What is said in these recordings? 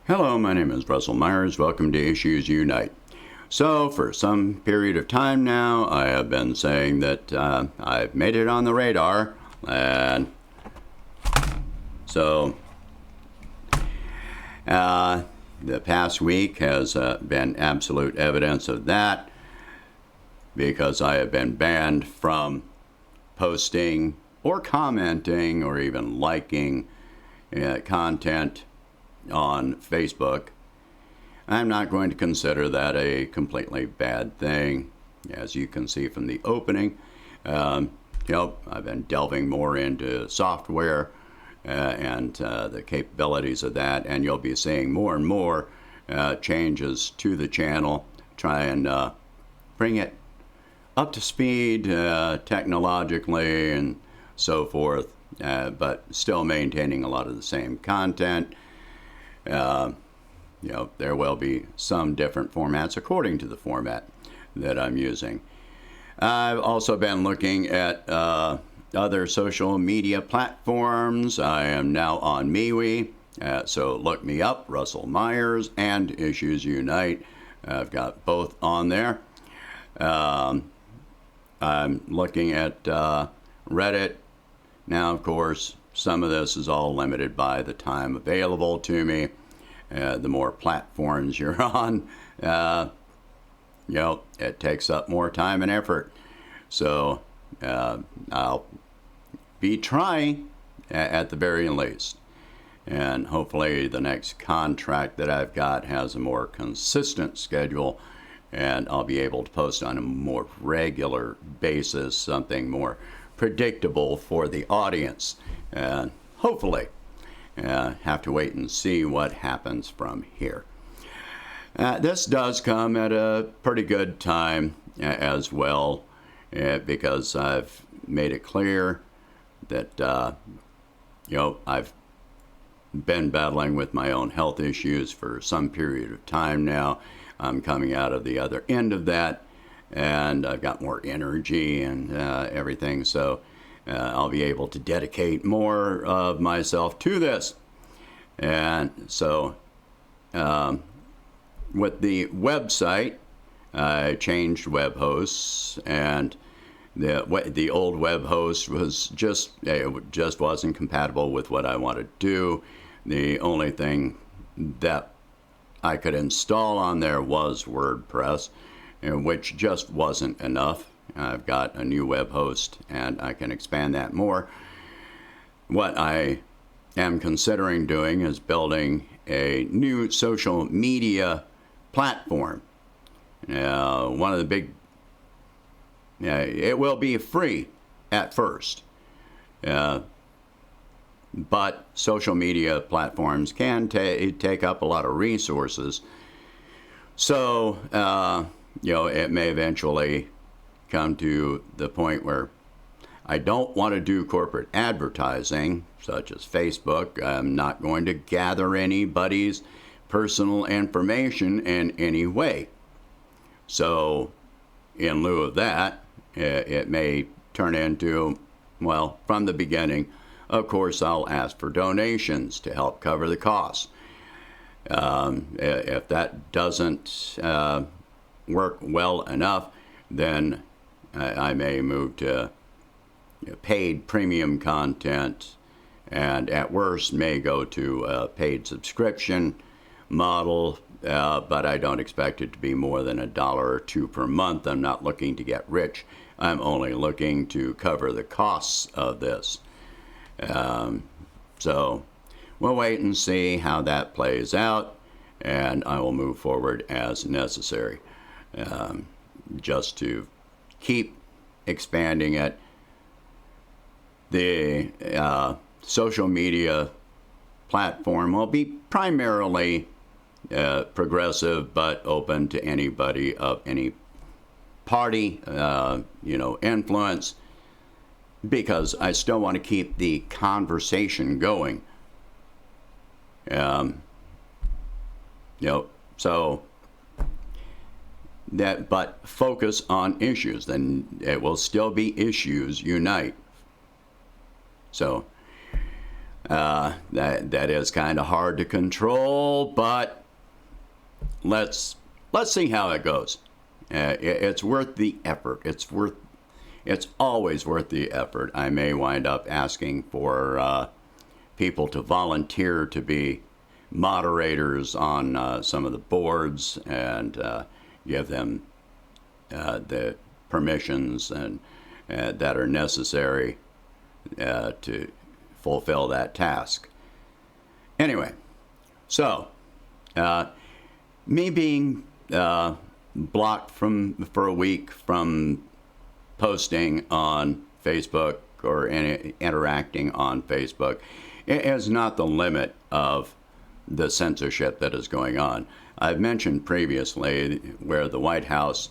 Hello, my name is Russell Myers. Welcome to Issues Unite. So, for some period of time now, I have been saying that I've made it on the radar, and so the past week has been absolute evidence of that, because I have been banned from posting or commenting or even liking content on Facebook. I'm not going to consider that a completely bad thing. As you can see from the opening, I've been delving more into software and the capabilities of that, and you'll be seeing more and more changes to the channel, try and bring it up to speed technologically and so forth, but still maintaining a lot of the same content. There will be some different formats according to the format that I'm using. I've also been looking at other social media platforms. I am now on MeWe, so look me up, Russell Myers and Issues Unite. I've got both on there. I'm looking at Reddit. Now, of course, some of this is all limited by the time available to me. The more platforms you're on, it takes up more time and effort. So I'll be trying at the very least. And hopefully the next contract that I've got has a more consistent schedule, and I'll be able to post on a more regular basis, something more predictable for the audience. And hopefully, have to wait and see what happens from here. This does come at a pretty good time as well, because I've made it clear that I've been battling with my own health issues for some period of time now. I'm coming out of the other end of that, and I've got more energy and everything, so I'll be able to dedicate more of myself to this. And so with the website, I changed web hosts, and the old web host was just wasn't compatible with what I wanted to do. The only thing that I could install on there was WordPress, which just wasn't enough. I've got a new web host, and I can expand that more. What I am considering doing is building a new social media platform. One of the big, it will be free at first, but social media platforms can take up a lot of resources. So, it may eventually come to the point where I don't want to do corporate advertising, such as Facebook. I'm not going to gather anybody's personal information in any way. So, in lieu of that, it may turn into, from the beginning, of course, I'll ask for donations to help cover the costs. If that doesn't work well enough, then I may move to paid premium content, and at worst may go to a paid subscription model, but I don't expect it to be more than $1 or $2 per month. I'm not looking to get rich. I'm only looking to cover the costs of this. So we'll wait and see how that plays out, and I will move forward as necessary, just to keep expanding it. The social media platform will be primarily progressive, but open to anybody of any party, influence, because I still want to keep the conversation going. So that, but focus on issues, then it will still be Issues Unite. So That is kind of hard to control, but let's see how it goes. It's worth the effort. It's always worth the effort. I may wind up asking for people to volunteer to be moderators on some of the boards and give them the permissions and that are necessary to fulfill that task. Anyway, so me being blocked for a week from posting on Facebook or interacting on Facebook is not the limit of the censorship that is going on. I've mentioned previously where the White House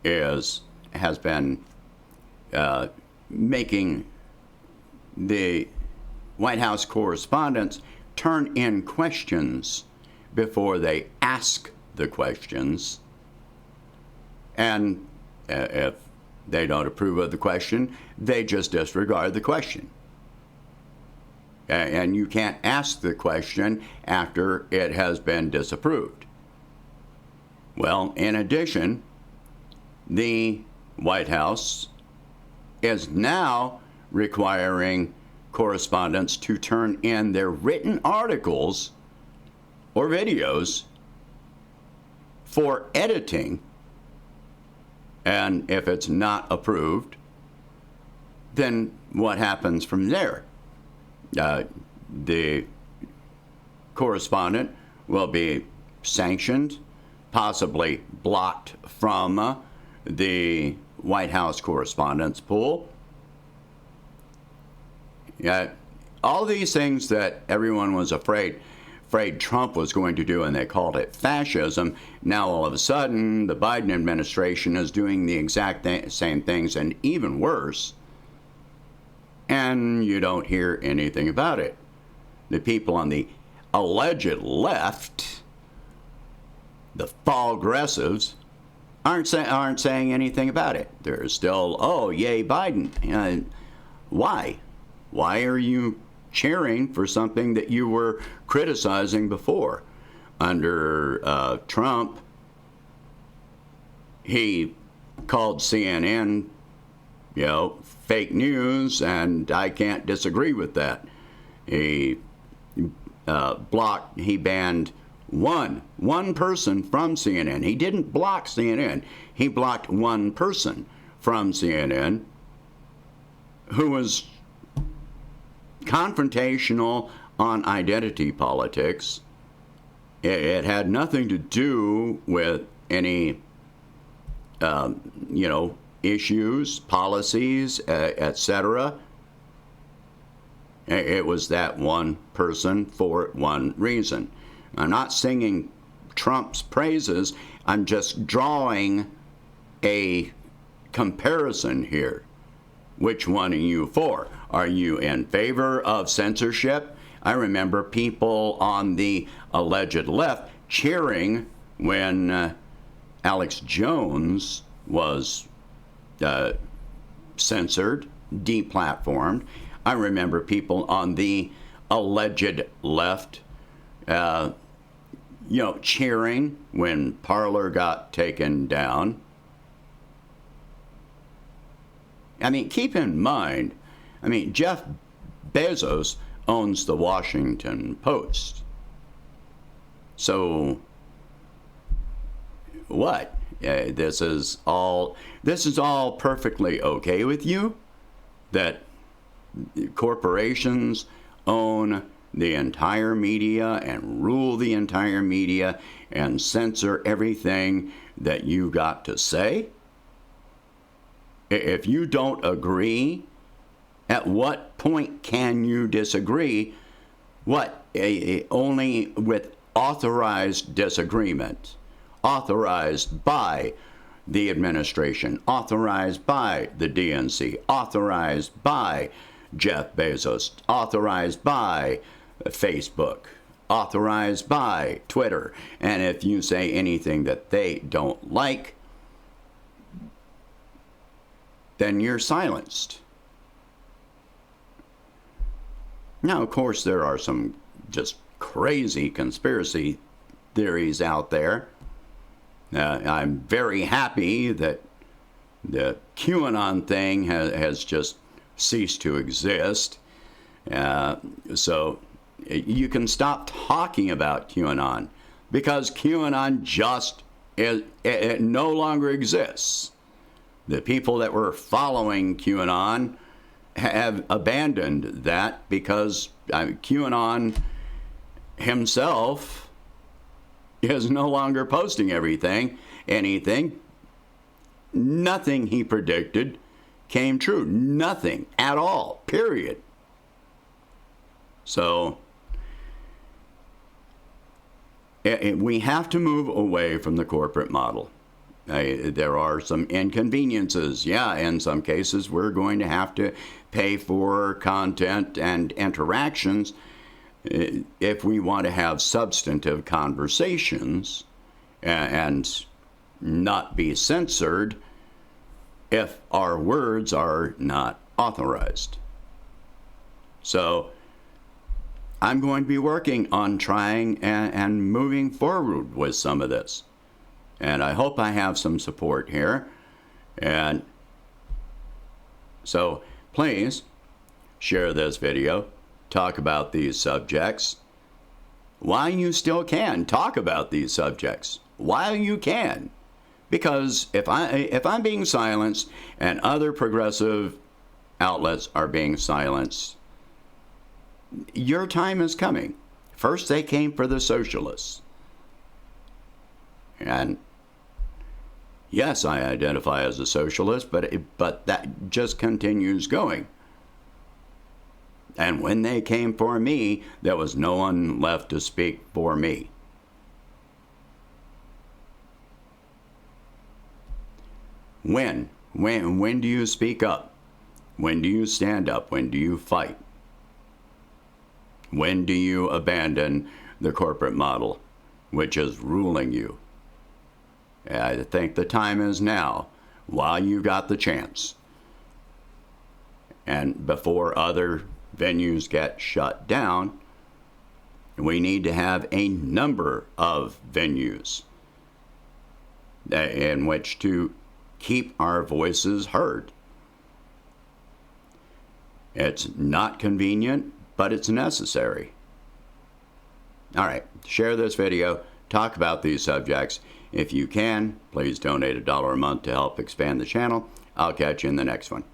has been making the White House correspondents turn in questions before they ask the questions. And if they don't approve of the question, they just disregard the question. And you can't ask the question after it has been disapproved. Well, in addition, the White House is now requiring correspondents to turn in their written articles or videos for editing. And if it's not approved, then what happens from there? The correspondent will be sanctioned, possibly blocked from the White House correspondence pool. All these things that everyone was afraid Trump was going to do, and they called it fascism. Now all of a sudden, the Biden administration is doing the exact same things and even worse. And you don't hear anything about it. The people on the alleged left, the fall-aggressives, aren't saying anything about it. They're still, oh, yay, Biden. Why? Why are you cheering for something that you were criticizing before? Under Trump, he called CNN, fake news, and I can't disagree with that. He banned one person from CNN. He didn't block CNN. He blocked one person from CNN who was confrontational on identity politics. It had nothing to do with any, issues, policies, etc. It was that one person for one reason. I'm not singing Trump's praises. I'm just drawing a comparison here. Which one are you for? Are you in favor of censorship? I remember people on the alleged left cheering when Alex Jones was censored, deplatformed. I remember people on the alleged left, cheering when Parler got taken down. I mean, keep in mind, Jeff Bezos owns the Washington Post. So what? This is all perfectly okay with you? That corporations own the entire media and rule the entire media and censor everything that you got to say? If you don't agree, at what point can you disagree? What? Only with authorized disagreement, authorized by the administration, authorized by the DNC, authorized by Jeff Bezos, authorized by Facebook, authorized by Twitter. And if you say anything that they don't like, then you're silenced. Now, of course, there are some just crazy conspiracy theories out there. I'm very happy that the QAnon thing has just ceased to exist. So you can stop talking about QAnon because QAnon just it no longer exists. The people that were following QAnon have abandoned that because QAnon himself is no longer posting anything. Nothing he predicted came true. Nothing at all, period. So we have to move away from the corporate model. There are some inconveniences. Yeah, in some cases we're going to have to pay for content and interactions if we want to have substantive conversations and not be censored if our words are not authorized. So I'm going to be working on trying and moving forward with some of this. And I hope I have some support here. And so please share this video, talk about these subjects. While you still can, talk about these subjects. While you can. Because if I'm being silenced and other progressive outlets are being silenced, your time is coming. First they came for the socialists. And yes, I identify as a socialist, but that just continues going. And when they came for me, there was no one left to speak for me. When do you speak up? When do you stand up? When do you fight? When do you abandon the corporate model, which is ruling you? I think the time is now, while you got the chance. And before other venues get shut down, we need to have a number of venues in which to keep our voices heard. It's not convenient, but it's necessary. All right, share this video, talk about these subjects. If you can, please donate $1 a month to help expand the channel. I'll catch you in the next one.